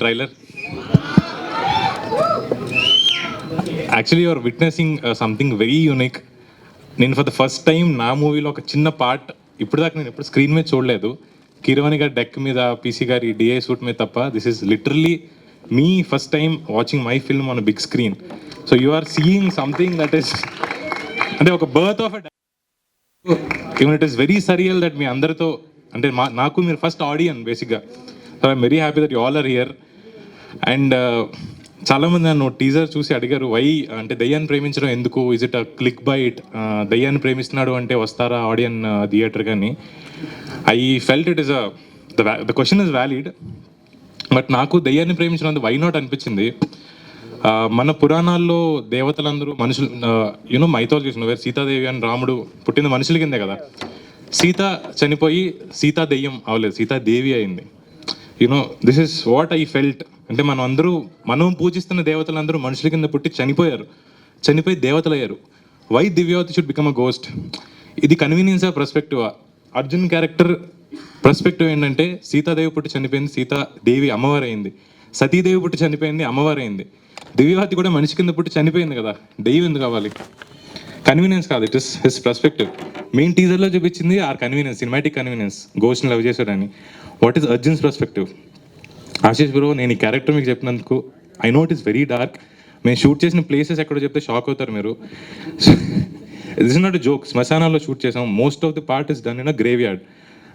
Trailer actually you're witnessing something very unique. నేను for the first time నా మూవీలో ఒక చిన్న పార్ట్ ఇప్పుడు దాకా నేను ఎప్పుడు స్క్రీన్ మీద చూడలేదు. కీరవాణి గారి డెక్ మీద, పీసీ గారి డిఏ సూట్ మీద తప్ప. This is literally me first time watching my film on big screen. So you are seeing something that is అంటే ఒక birth of even it is very surreal that మీ అందరితో అంటే నాకు మీరు ఫస్ట్ ఆడియన్ బేసిక్గా. So I'm very happy that you all are here. And చాలామంది నన్ను టీజర్ చూసి అడిగారు, వై అంటే దయ్యాన్ని ప్రేమించడం ఎందుకు, is it a click bait, దయ్యాన్ని అంటే వస్తారా ఆడియన్ థియేటర్. కానీ I felt it is the question is valid. But నాకు దయ్యాన్ని ప్రేమించడం వై నాట్ అనిపించింది. మన పురాణాల్లో దేవతలందరూ మనుషులు, యూనో మైథాలజీస్ వేరు సీతాదేవి అని రాముడు పుట్టింది మనుషుల కిందే కదా. సీత చనిపోయి సీతా దెయ్యం అవ్వలేదు, సీతాదేవి అయింది. You know this is what I felt. అంటే మనం పూజిస్తున్న దేవతలందరూ మనుషుల కింద పుట్టి చనిపోయి దేవతలు అయ్యారు. Why Divyavathi should become a ghost? ఇది convenience of perspective. Arjun character perspective ఏంటంటే సీతాదేవి పుట్టి చనిపోయింది, సీతాదేవి అమ్మవారు అయింది. సతీదేవి పుట్టి చనిపోయింది, అమ్మవారు అయింది. దివ్యవతి కూడా మనిషి కింద పుట్టి చనిపోయింది కదా, దెయ్యం ఎందుకు కావాలి? కన్వీనియన్స్ కాదు, it is his perspective. Main టీజర్లో చూపించింది ఆర్ కన్వీనియన్స్, సినిమాటిక్ కన్వీనియన్స్, గోస్ట్ని లవ్ చేశాడని. What is Arjun's perspective? Ashish bro, నేను ఈ క్యారెక్టర్ మీకు చెప్పినందుకు I know it is very dark. మేము షూట్ చేసిన ప్లేసెస్ ఎక్కడో చెప్తే షాక్ అవుతారు మీరు. This is not a joke. శ్మశానాల్లో షూట్ చేసాం. Most of the part is done in a graveyard.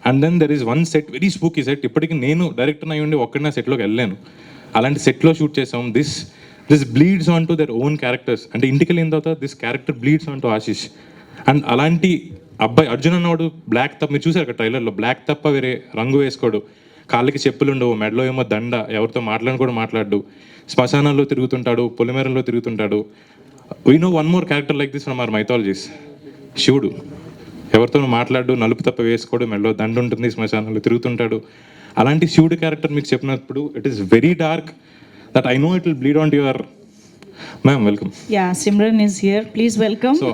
And then there is one set, very spooky set. ఇప్పటికీ నేను డైరెక్టర్ అయ్యి ఉండి ఒక్కడినా సెట్లోకి వెళ్ళాను. అలాంటి సెట్లో షూట్ చేసాం. This bleeds on to their own characters. అంటే ఇంటికి వెళ్ళిన తర్వాత this character bleeds on to Ashish. And అలాంటి అబ్బాయి అర్జున్ అన్నవాడు బ్లాక్ తప్ప, మీరు చూసారు కదా ట్రైలర్లో, బ్లాక్ తప్ప వేరే రంగు వేసుకోడు, కాళ్ళకి చెప్పులు ఉండవు, మెడలో ఏమో దండ, ఎవరితో కూడా మాట్లాడు, శ్మశానాల్లో తిరుగుతుంటాడు, పొలిమేరల్లో తిరుగుతుంటాడు. We know one more character like this from our mythologies, శివుడు. ఎవరితో మాట్లాడు, నలుపు తప్ప వేసుకోడు, మెడలో దండ ఉంటుంది, శ్మశానాల్లో తిరుగుతుంటాడు. అలాంటి శివుడు క్యారెక్టర్ మీకు చెప్పినప్పుడు it is very dark that I know it will bleed on to your. Ma'am welcome. Yeah, Simran is here, please welcome. So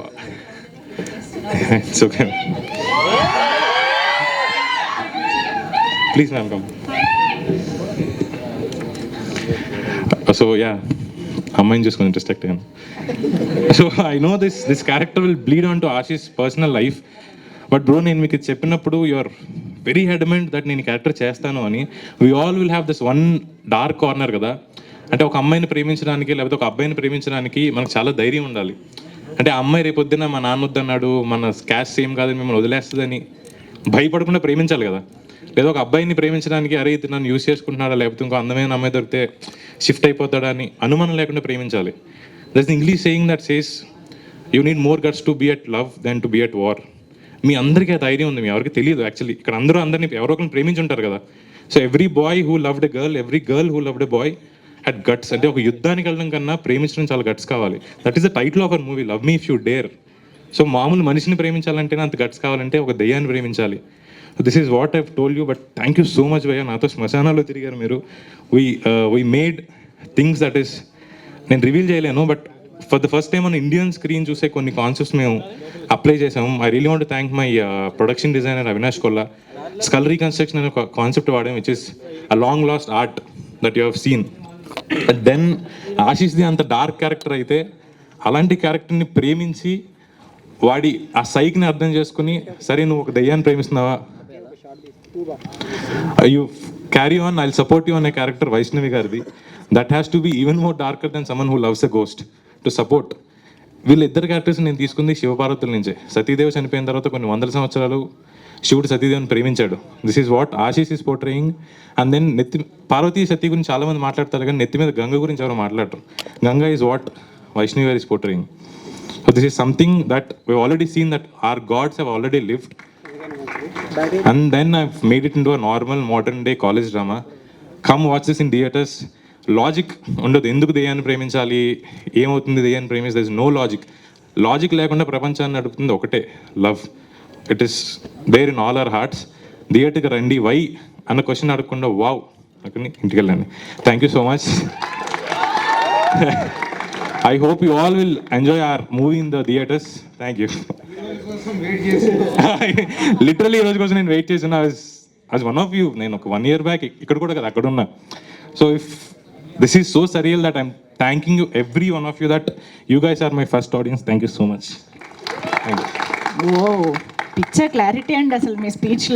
it's okay, please ma'am come. So yeah, అమ్మాయిని చూసుకొని ఇంట్రెస్ట్ అయ్యాను. So I know this character will bleed on to Ashish personal life. But bro, నేను మీకు చెప్పినప్పుడు you are very adamant that నేను ఈ character చేస్తాను అని. We all will have this one dark corner కదా. అంటే ఒక అమ్మాయిని ప్రేమించడానికి లేకపోతే ఒక అబ్బాయిని ప్రేమించడానికి మనకు చాలా ధైర్యం ఉండాలి. అంటే ఆ అమ్మాయి రేపొద్దున మా నాన్న వద్దన్నాడు, మన క్యాస్ట్ సేమ్ కాదని మిమ్మల్ని వదిలేస్తుందని భయపడకుండా ప్రేమించాలి కదా. లేదా ఒక అబ్బాయిని ప్రేమించడానికి అరే ఇది నన్ను యూస్ చేసుకుంటున్నాడా, లేకపోతే ఇంకో అందమైన అమ్మాయి దొరికితే షిఫ్ట్ అయిపోతాడా అని అనుమానం లేకుండా ప్రేమించాలి. That's English saying that says you need more guts to be at love then to be at war. మీ అందరికీ ఆ ధైర్యం ఉంది, మీ ఎవరికి తెలియదు. యాక్చువల్లీ ఇక్కడ అందరినీ ఎవరో ఒకరిని ప్రేమించుంటారు కదా. So every bye who loved a girl, every girl who loved a boy at guts. అంటే ఒక యుద్ధానికి వెళ్ళడం కన్నా ప్రేమించడం చాలా గట్స్ కావాలి. That is the title of our movie, love me if you dare. So మామూలు మనిషిని ప్రేమించాలంటేనే అంత గట్స్ కావాలంటే ఒక దెయ్యాన్ని ప్రేమించాలి. This is what I've told you. But thank you so much భయ్యా, నాతో శ్మశానాల్లో తిరిగారు మీరు. We made things that is నేను రివీల్ చేయలేను. But for the first time మన ఇండియన్ స్క్రీన్ చూసే కొన్ని కాన్సెప్ట్స్ మేము అప్లై చేసాము. I really want to thank my production designer Avinash Kolla. Skull reconstruction అనే ఒక కాన్సెప్ట్ వాడాం, which is a long lost art that you have seen. Then ఆశీష్ది అంత డార్క్ క్యారెక్టర్ అయితే అలాంటి క్యారెక్టర్ని ప్రేమించి వాడి ఆ సైక్ని అర్థం చేసుకుని, సరే నువ్వు ఒక దయ్యాన్ని ప్రేమిస్తున్నావా, you carry on, I will support you అనే క్యారెక్టర్ వైష్ణవి గారిది. That has to be even more darker then someone who loves a ghost to support. వీళ్ళిద్దరు క్యారెక్టర్స్ నేను తీసుకుంది శివపార్వతుల నుంచే. సతీదేవి చనిపోయిన తర్వాత కొన్ని వందల సంవత్సరాలు శివుడు సతీదేవిని ప్రేమించాడు. This is what Ashish is portraying. And then Parvathi Sati గురించి చాలామంది మాట్లాడతారు, కానీ నెత్తి మీద గంగ గురించి ఎవరు మాట్లాడరు. గంగా ఈజ్ వాట్ వైష్ణవి గారు is portraying. So this is something that we've already seen, that our gods have already lived, and then I've made it into a normal modern day college drama. Come watch this in theaters. Logic ఉండదు. ఎందుకు దెయ్యాన్ని ప్రేమించాలి, ఏమవుతుంది దెయ్యాన్ని ప్రేమిస్తే, there is no logic లేకుండా ప్రపంచాన్ని నడుపుతుంది ఒకటే, love. It is there in all our hearts. థియేటర్కి రండి, వై అన్న క్వశ్చన్ అడగకుండా వావ్ అక్కడ ఇంటికి వెళ్ళండి. Thank you so much. I hope you all will enjoy our movie in the theaters. Thank you. Literally ఈ రోజు కోసం నేను వెయిట్ చేసిన. as one of you, నేను ఒక 1 year బ్యాక్ ఇక్కడ కూడా కదా అక్కడ ఉన్నా. So if this is so surreal that I'm thanking you, every one of you, that you guys are my first audience. Thank you so much. Thank you. ఓ picture clarity అండి అసలు మీ speech